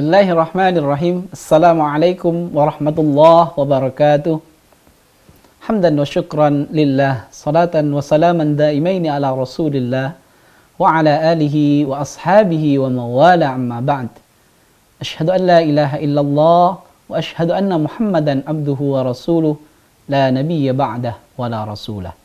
Bismillahirrahmanirrahim. Assalamualaikum warahmatullahi wabarakatuh. Hamdan wa syukran lillah, salatan wa salaman daimaini ala rasulillah wa ala alihi wa ashabihi wa mawala amma ba'd. Ashhadu an la ilaha illallah wa ashhadu anna Muhammadan abduhu wa rasuluh, la nabiyya ba'dah wa la rasulah.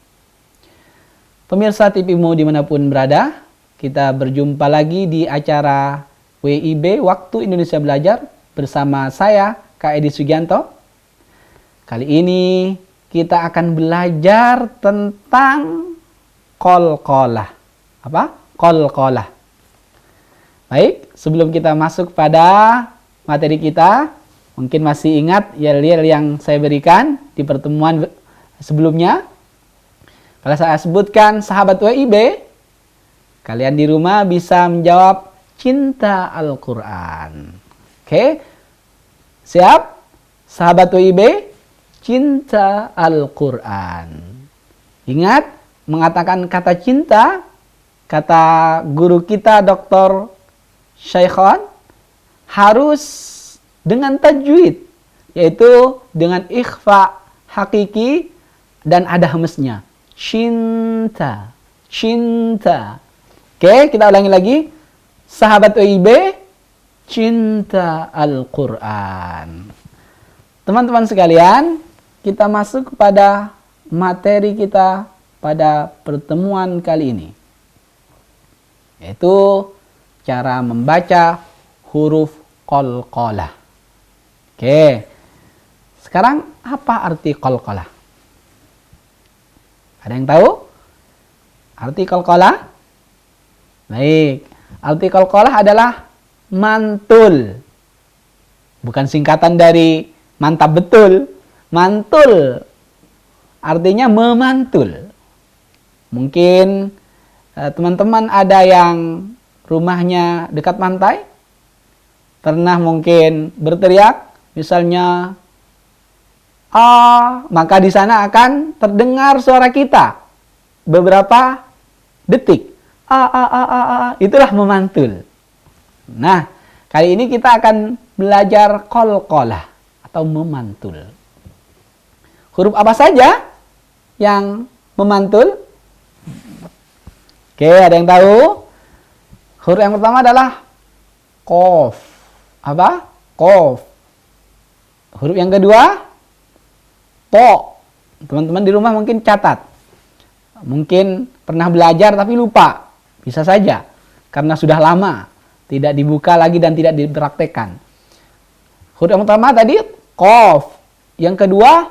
Pemirsa TVmu dimanapun berada, kita berjumpa lagi di acara WIB Waktu Indonesia Belajar bersama saya, Kak Edi Sugianto. Kali ini kita akan belajar tentang qalqalah. Apa? Qalqalah. Baik, sebelum kita masuk pada materi kita, mungkin masih ingat yel-yel yang saya berikan di pertemuan sebelumnya. Kalau saya sebutkan sahabat WIB, kalian di rumah bisa menjawab cinta Al-Quran. Oke? Siap? Sahabat WIB, cinta Al-Quran. Ingat, mengatakan kata cinta, kata guru kita Dr. Syaikhan, harus dengan tajwid, yaitu dengan ikhfa hakiki dan ada hemesnya. Cinta, cinta. Oke, kita ulangi lagi. Sahabat WIB, cinta Al-Quran. Teman-teman sekalian, kita masuk kepada materi kita pada pertemuan kali ini, yaitu cara membaca huruf qalqalah. Oke, sekarang apa arti qalqalah? Ada yang tahu arti qalqalah? Baik, arti qalqalah adalah mantul. Bukan singkatan dari mantap betul. Mantul artinya memantul. Mungkin teman-teman ada yang rumahnya dekat pantai, pernah mungkin berteriak, misalnya maka di sana akan terdengar suara kita beberapa detik. Itulah memantul. Nah, kali ini kita akan belajar qalqalah atau memantul. Huruf apa saja yang memantul? Oke, ada yang tahu? Huruf yang pertama adalah qaf. Apa? Qaf. Huruf yang kedua po. Teman-teman di rumah mungkin catat. Mungkin pernah belajar tapi lupa. Bisa saja karena sudah lama tidak dibuka lagi dan tidak dipraktekkan. Huruf yang pertama tadi qaf. Yang kedua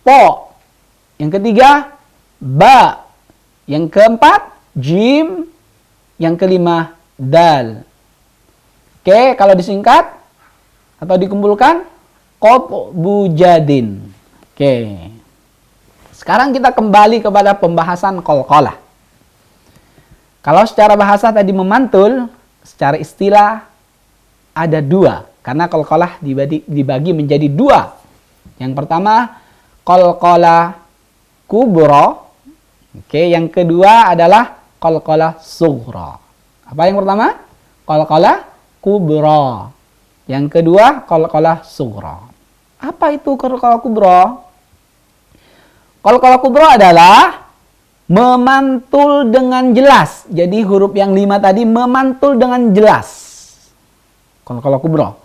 po. Yang ketiga ba. Yang keempat jim. Yang kelima dal. Oke, kalau disingkat atau dikumpulkan qatbujadin. Oke. Sekarang kita kembali kepada pembahasan qalqalah. Kalau secara bahasa tadi memantul, secara istilah ada dua. Karena qalqalah dibagi menjadi dua. Yang pertama qalqalah kubra. Oke, yang kedua adalah qalqalah sughra. Apa yang pertama? Qalqalah kubra. Yang kedua qalqalah sughra. Apa itu qalqalah kubra? Qalqalah kubra adalah memantul dengan jelas. Jadi huruf yang 5 tadi memantul dengan jelas. Qalqalah kubra.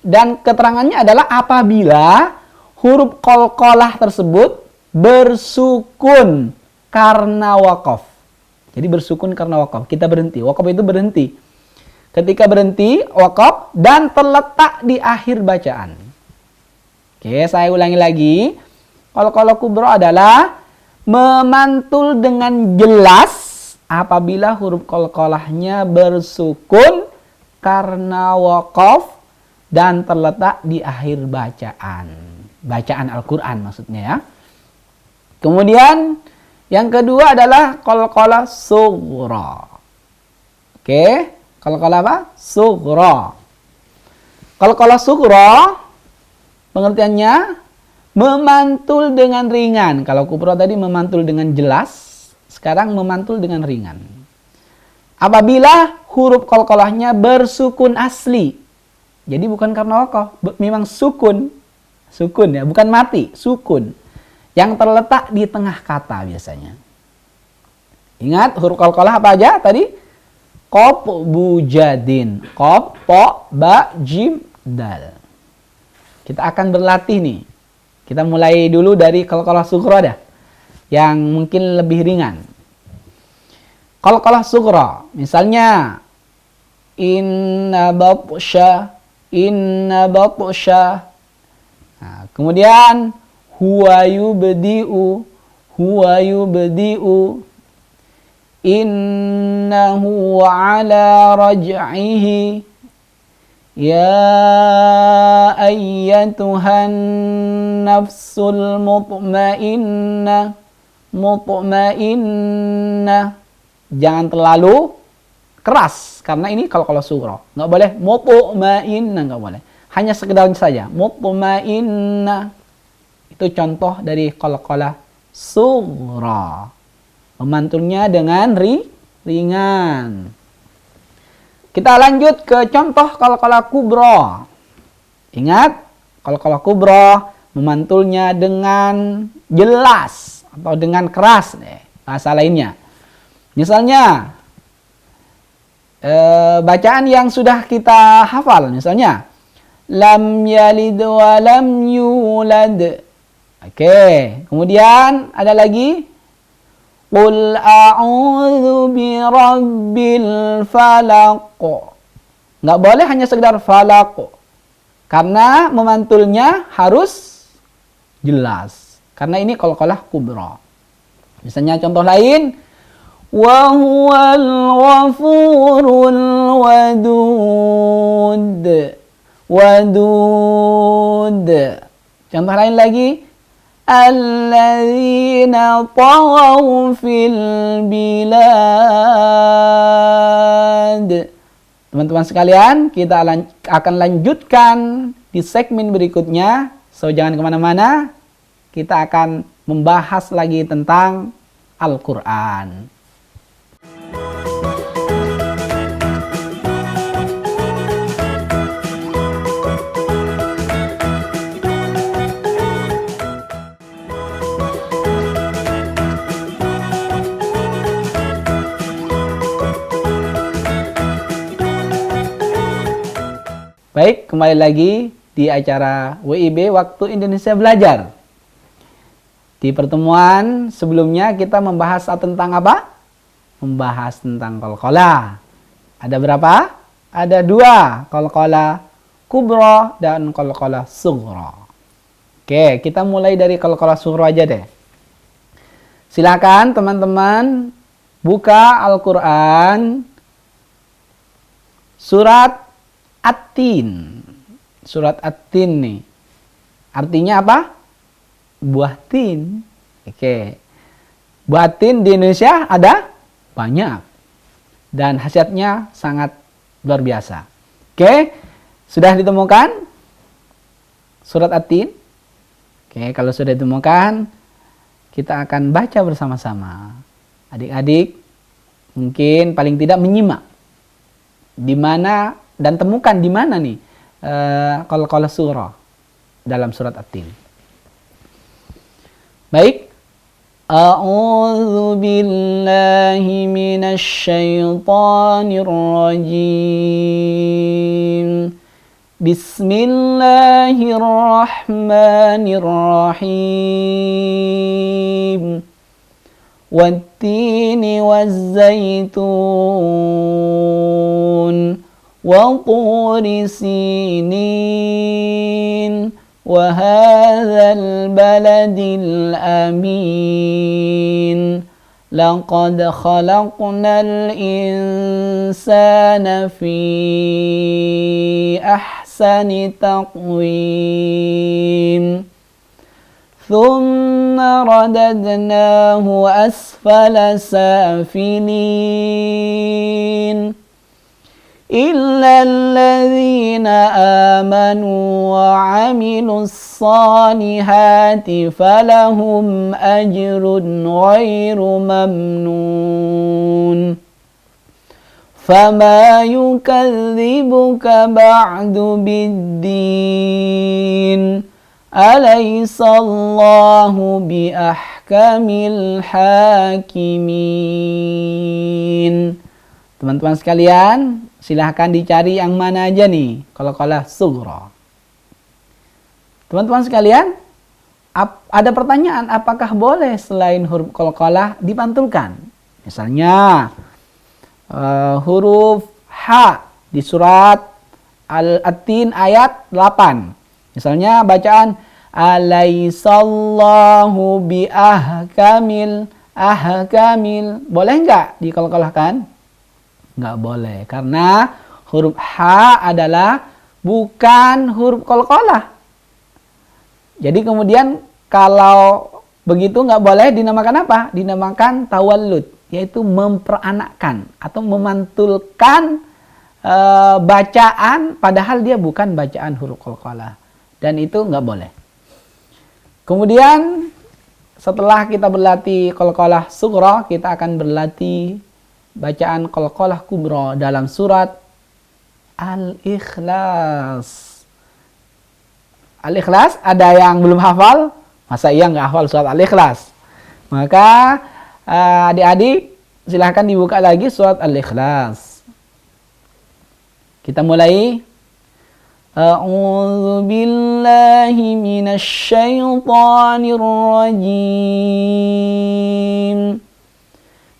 Dan keterangannya adalah apabila huruf qalqalah tersebut bersukun karena waqaf. Jadi bersukun karena waqaf. Kita berhenti. Waqaf itu berhenti. Ketika berhenti, waqaf dan terletak di akhir bacaan. Oke, saya ulangi lagi. Qalqalah kubra adalah memantul dengan jelas apabila huruf qalqalahnya bersukun karena waqaf dan terletak di akhir bacaan. Bacaan Al-Quran maksudnya ya. Kemudian yang kedua adalah qalqalah sughra. Oke, qalqalah apa? Sughra. Qalqalah sughra pengertiannya memantul dengan ringan. Kalau kubra tadi memantul dengan jelas, sekarang memantul dengan ringan. apabila huruf qalqalahnya bersukun asli. Jadi bukan karena wakoh, memang sukun. Sukun ya, bukan mati, sukun. Yang terletak di tengah kata biasanya. Ingat huruf qalqalah apa aja tadi? Qaf, bu, jadin. Qaf, po, ba, jim, dal. Kita akan berlatih nih. Kita mulai dulu dari qalqalah sughra dah. Yang mungkin lebih ringan. Qalqalah sughra, misalnya inna batsha. Nah, kemudian huwa yubdi'u innahu ala raj'ihi ya ayyatuhan nafsul mutmainnah. Jangan terlalu keras karena ini qalqalah sughra. Enggak boleh mutmainnah, enggak boleh. Hanya sekedar saja mutmainnah. Itu contoh dari qalqalah sughra. Memantulnya dengan ringan. Kita lanjut ke contoh qalqalah kubra. Ingat, qalqalah kubra memantulnya dengan jelas atau dengan keras deh, bahasa lainnya. Misalnya bacaan yang sudah kita hafal, misalnya lam yalid wa lam yulad. Oke, kemudian ada lagi qul a'udzu birabbil falaq. Nggak boleh hanya sekedar falaq, karena memantulnya harus jelas, karena ini qalqalah kubra. Misalnya contoh lain, wa huwal ghafurul wadud. Contoh lain lagi, alladzina taghaw fil bilad. Teman-teman sekalian, kita akan lanjutkan di segmen berikutnya. So, jangan kemana-mana. Kita akan membahas lagi tentang Al-Quran. Baik, kembali lagi di acara WIB Waktu Indonesia Belajar. Di pertemuan sebelumnya kita membahas tentang apa? Membahas tentang qalqalah. Ada berapa? Ada 2, qalqalah kubra dan qalqalah sughra. Oke, kita mulai dari qalqalah sughra aja deh. Silakan teman-teman buka Al-Quran surat At-Tin. Surat At-Tin nih. Artinya apa? Buah tin. Oke. Buah tin di Indonesia ada banyak. Dan khasiatnya sangat luar biasa. Oke. Sudah ditemukan surat At-Tin? Oke, kalau sudah ditemukan, kita akan baca bersama-sama. Adik-adik mungkin paling tidak menyimak. Di mana dan temukan di mana nih qalqalah sughra dalam surat At-Tin. Baik. A'udzu billahi minasy syaithanir rajim. Bismillahirrahmanirrahim. Wat-tini waz-zaitun. وطور سينين وهذا البلد الأمين لقد خلقنا الإنسان في أحسن تقويم ثم رددناه أسفل سافلين إلا الذين آمنوا وعملوا الصالحات فلهم أجر غير ممنون فما يكذبك بعد بالدين أليس الله بأحكم الحاكمين. Teman-teman sekalian, silahkan dicari yang mana aja nih qalqalah sughra. Teman-teman sekalian, ada pertanyaan, apakah boleh selain huruf qalqalah dipantulkan? Misalnya huruf H di surat At-Tin ayat 8. Misalnya bacaan alaisallahu bi ahkamil. Boleh nggak dikolkolahkan? Nggak boleh, karena huruf H adalah bukan huruf qalqalah. Jadi kemudian kalau begitu nggak boleh dinamakan apa? Dinamakan tawallud, yaitu memperanakkan atau memantulkan bacaan padahal dia bukan bacaan huruf qalqalah, dan itu nggak boleh. Kemudian setelah kita berlatih qalqalah sughra, kita akan berlatih bacaan qalqalah kubra dalam surat Al-Ikhlas. Al-Ikhlas, ada yang belum hafal? Masa iya nggak hafal surat Al-Ikhlas? Maka adik-adik silahkan dibuka lagi surat Al-Ikhlas. Kita mulai. A'udzu billahi minasy syaithanir rajim.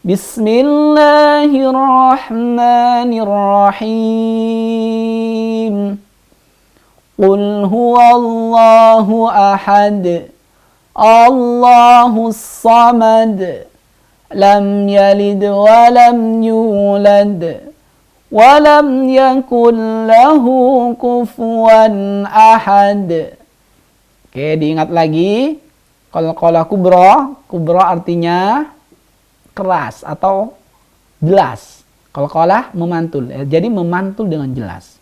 Bismillahirrahmanirrahim. Qul huwallahu ahad. Allahus samad. Lam yalid wa lam yulad. Wa lam yakul lahu kufuwan ahad. Oke, diingat lagi. Qalqalah kubra. Kubra artinya keras atau jelas. Qalqalah memantul. Jadi memantul dengan jelas.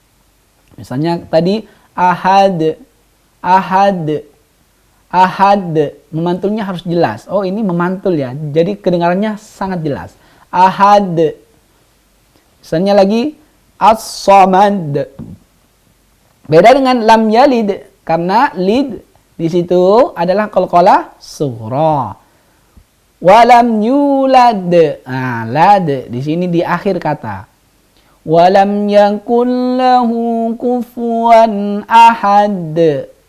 Misalnya tadi ahad. Memantulnya harus jelas. Oh, ini memantul ya. Jadi kedengarannya sangat jelas. Ahad. Misalnya lagi as-samad. Beda dengan lam yalid, karena lid di situ adalah qalqalah sughra. Walam yulad. Nah, lad di sini di akhir kata. Walam yakul lahu kufuwan ahad.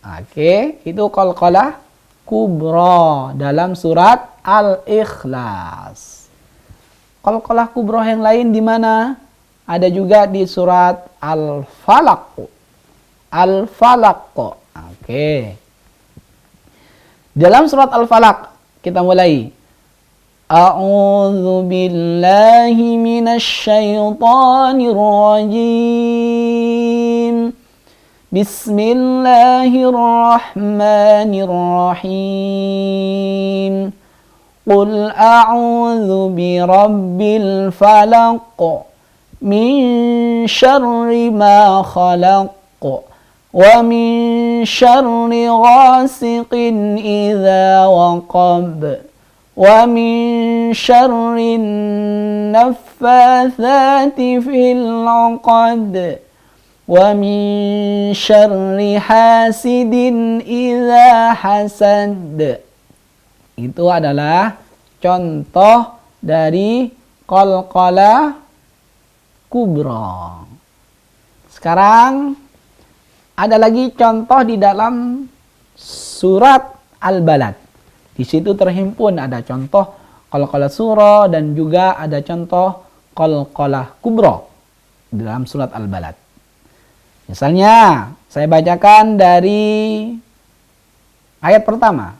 Oke, itu qalqalah kubra dalam surat Al-Ikhlas. Qalqalah kubra yang lain di mana? Ada juga di surat Al-Falaq. Al-Falaq. Oke. Dalam surat Al-Falaq kita mulai. A'udzu billahi minasy syaithanir rajim. Bismillahirrahmanirrahim. Qul a'udzu birabbil falaq min syarri ma khalaq wa min syarri ghasiqin idza waqab wa min syarri naffatsati fil 'uqad wa min syarri hasidin idza hasad. Itu adalah contoh dari qalqalah kubra. Sekarang ada lagi contoh di dalam surat Al-Balad. Di situ terhimpun ada contoh qalqalah sughra dan juga ada contoh qalqalah kubra dalam surat Al-Balad. Misalnya, saya bacakan dari ayat pertama.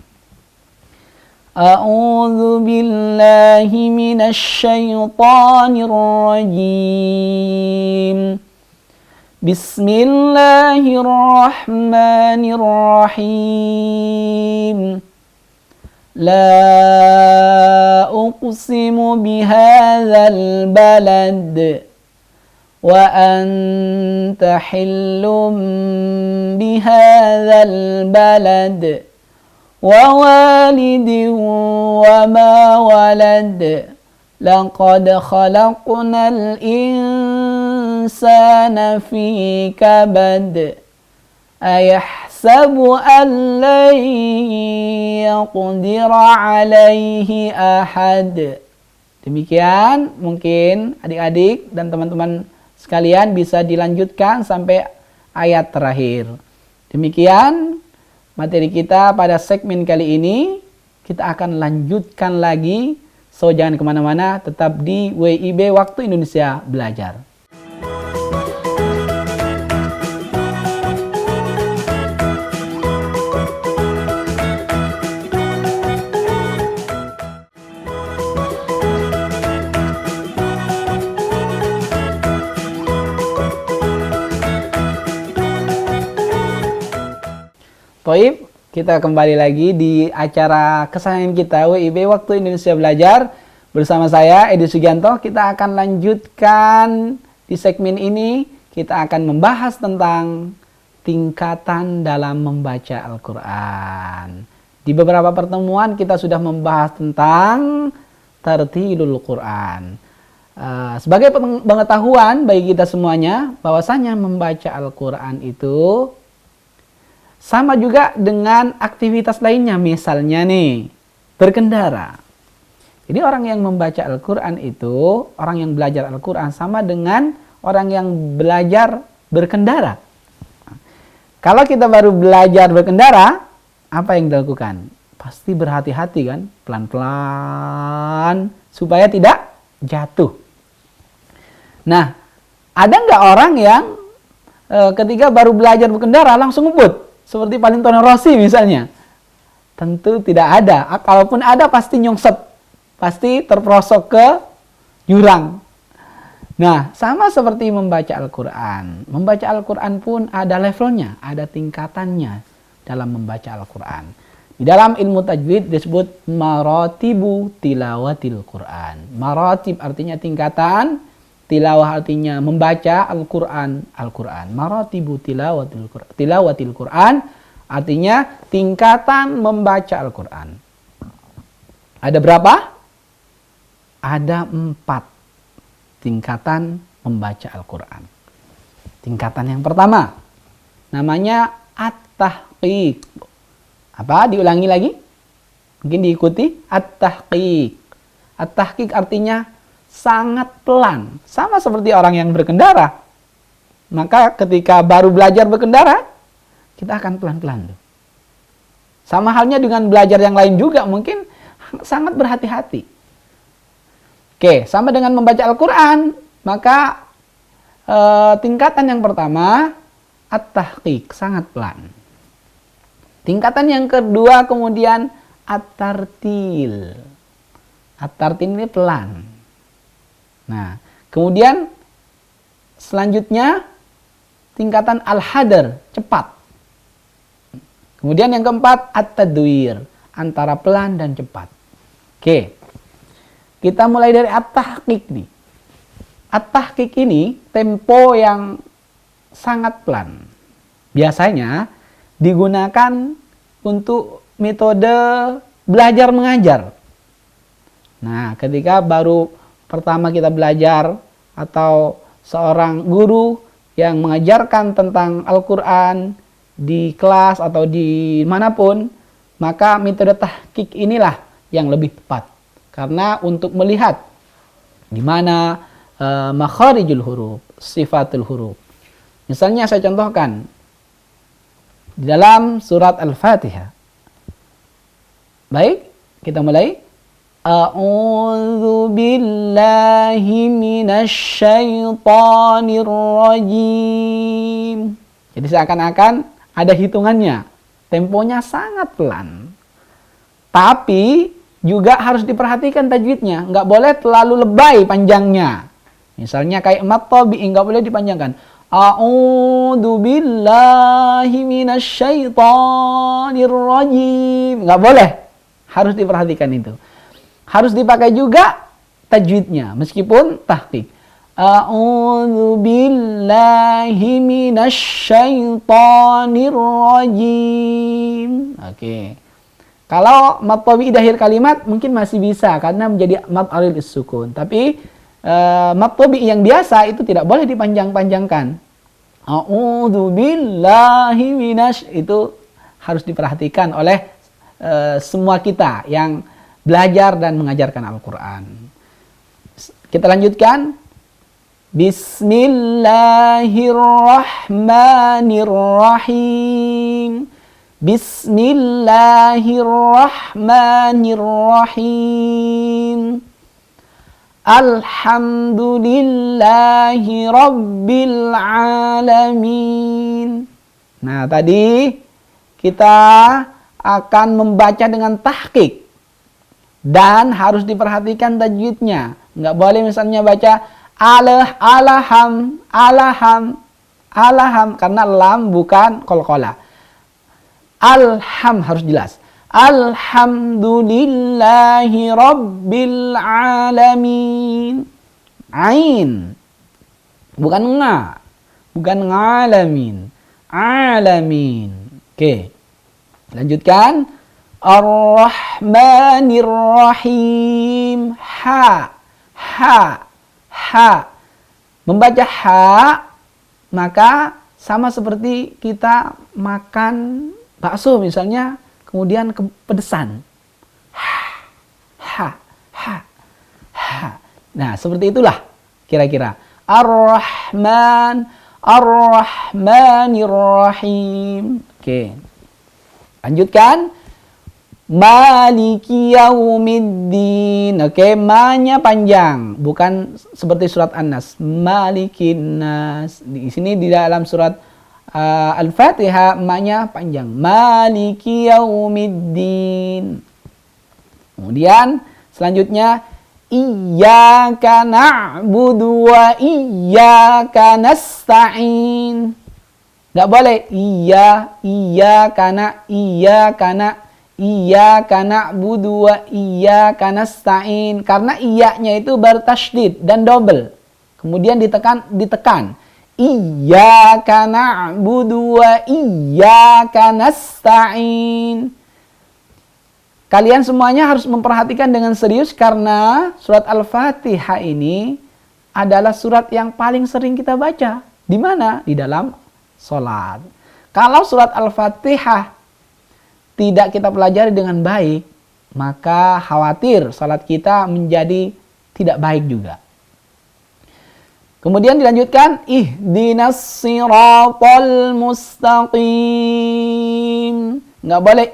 A'udzu billahi minasy syaithanir rajim. Bismillahirrahmanirrahim. La uqsimu bihadzal balad wa anta hillum bihadzal balad wa walidin wa ma walad laqad khalaqnal insana insana fi kabad ayahsabu an lan yaqdira alaihi ahad. Demikian mungkin adik-adik dan teman-teman sekalian bisa dilanjutkan sampai ayat terakhir. Demikian materi kita pada segmen kali ini. Kita akan lanjutkan lagi. So jangan kemana-mana, tetap di WIB Waktu Indonesia Belajar. Toib, kita kembali lagi di acara kesayangan kita WIB Waktu Indonesia Belajar. Bersama saya Edi Sugianto, kita akan lanjutkan di segmen ini. Kita akan membahas tentang tingkatan dalam membaca Al-Quran. Di beberapa pertemuan kita sudah membahas tentang tartilul Quran. Sebagai pengetahuan bagi kita semuanya, bahwasanya membaca Al-Quran itu sama juga dengan aktivitas lainnya, misalnya nih, berkendara. Jadi orang yang membaca Al-Quran itu, orang yang belajar Al-Quran sama dengan orang yang belajar berkendara. Kalau kita baru belajar berkendara, apa yang dilakukan? Pasti berhati-hati kan, pelan-pelan, supaya tidak jatuh. Nah, ada nggak orang yang ketika baru belajar berkendara langsung ngebut? Seperti Valentino Rossi misalnya. Tentu tidak ada. Kalaupun ada pasti nyungsep. Pasti terperosok ke jurang. Nah, sama seperti membaca Al-Quran. Membaca Al-Quran pun ada levelnya, ada tingkatannya dalam membaca Al-Quran. Di dalam ilmu tajwid disebut maratibu tilawatil Quran. Maratib artinya tingkatan, tilawah artinya membaca Al-Quran. Maratibu tilawatil Quran artinya tingkatan membaca Al-Quran. Ada berapa? Ada 4 tingkatan membaca Al-Quran. Tingkatan yang pertama namanya at-tahqiq. Apa? Diulangi lagi? Mungkin diikuti. At-tahqiq. At-tahqiq artinya sangat pelan, sama seperti orang yang berkendara. Maka ketika baru belajar berkendara, kita akan pelan-pelan. Sama halnya dengan belajar yang lain juga, mungkin sangat berhati-hati. Oke, sama dengan membaca Al-Quran, maka tingkatan yang pertama, at-tahqiq, sangat pelan. Tingkatan yang kedua kemudian at-tartil. At-tartil ini pelan. Nah, kemudian selanjutnya tingkatan al-hadar, cepat. Kemudian yang keempat at-tadwir, antara pelan dan cepat. Oke. Kita mulai dari at-tahqiq nih. At-tahqiq ini tempo yang sangat pelan. Biasanya digunakan untuk metode belajar mengajar. Nah, ketika baru pertama kita belajar atau seorang guru yang mengajarkan tentang Al-Quran di kelas atau di manapun, maka metode tahqiq inilah yang lebih tepat. Karena untuk melihat di mana makharijul huruf, sifatul huruf. Misalnya saya contohkan di dalam surat Al-Fatihah. Baik, kita mulai. A'udzu billahi minasyaitonir rajim. Jadi seakan-akan ada hitungannya. Temponya sangat pelan. Tapi juga harus diperhatikan tajwidnya. Nggak boleh terlalu lebay panjangnya. Misalnya kayak mat tabi'i, nggak boleh dipanjangkan. A'udzu billahi minasyaitonir rajim. Nggak boleh. Harus diperhatikan itu. Harus dipakai juga tajwidnya meskipun tahqiq. A'udzu billahi minasyaitonir rajim. Oke. Kalau mat tabi'i di akhir kalimat mungkin masih bisa karena menjadi mat alil sukun. Tapi mad tabi'i yang biasa itu tidak boleh dipanjang-panjangkan. A'udzubillahi minasy, itu harus diperhatikan oleh semua kita yang belajar dan mengajarkan Al-Quran. Kita lanjutkan. Bismillahirrahmanirrahim. Bismillahirrahmanirrahim. Alhamdulillahi rabbil alamin. Nah, tadi kita akan membaca dengan tahqiq dan harus diperhatikan tajwidnya. Nggak boleh misalnya baca alaham karena lam bukan qalqalah. Alham harus jelas. Alhamdulillahi rabbil alamin. Ain. Bukan nga. Bukan ngalamin. Alamin. Oke. Lanjutkan. Ar-Rahmanir-Rahim. Ha. Membaca ha, maka sama seperti kita makan bakso misalnya, kemudian kepedesan. Ha. Nah, seperti itulah kira-kira. Ar-Rahmanir-Rahim. Oke. Lanjutkan. Maliki yaumiddin. Oke, ma-nya panjang, bukan seperti surat An-Nas. Malikin nas. Di sini di dalam surat Al-Fatihah ma-nya panjang. Maliki yaumiddin. Kemudian selanjutnya iyyaka na'budu wa iyyaka nasta'in. Enggak boleh iyyaka na'budu wa iyyaka nasta'in, karena iya-nya itu bertasydid dan double. Kemudian ditekan. Iyyaka na'budu wa iyyaka nasta'in. Kalian semuanya harus memperhatikan dengan serius karena surat Al-Fatihah ini adalah surat yang paling sering kita baca. Di mana? Di dalam sholat. Kalau surat Al-Fatihah tidak kita pelajari dengan baik, maka khawatir salat kita menjadi tidak baik juga. Kemudian dilanjutkan, ihdinas siratal mustaqim. Nggak boleh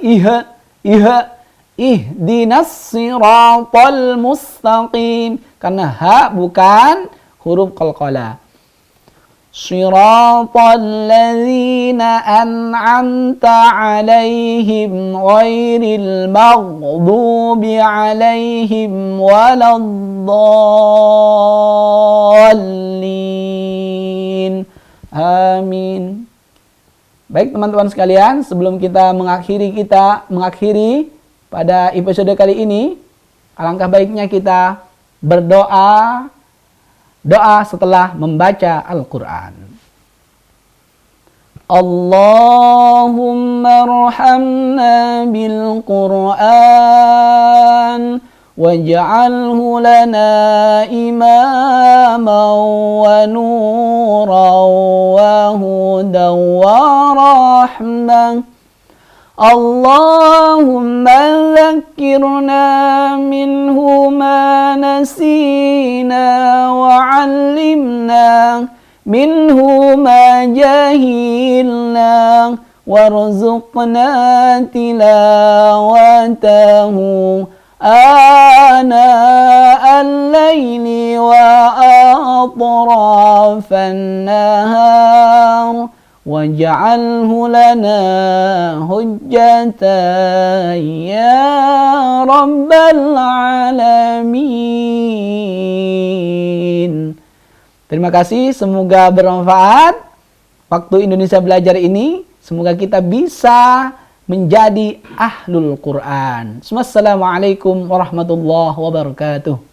ihdinas siratal mustaqim, karena ha bukan huruf qalqalah. Shiratal ladzina an'amta 'alaihim ghairil maghdubi 'alaihim waladdallin. Amin. Baik teman-teman sekalian, sebelum kita mengakhiri pada episode kali ini, alangkah baiknya kita berdoa setelah membaca Al-Quran. Allahumma arhamna bil Quran waj'alhu lana imaman wa nuran wa hudan wa rahmah. Allahumma dhakkirna minhu ma nasina wa 'allimna minhu ma jahilna warzuqna tilawatahu ana al-laili wa atrafan nahar waj'alhu lana hujjatan ya rabbal alamin. Terima kasih, semoga bermanfaat waktu Indonesia Belajar ini. Semoga kita bisa menjadi ahlul Quran. Assalamualaikum warahmatullahi wabarakatuh.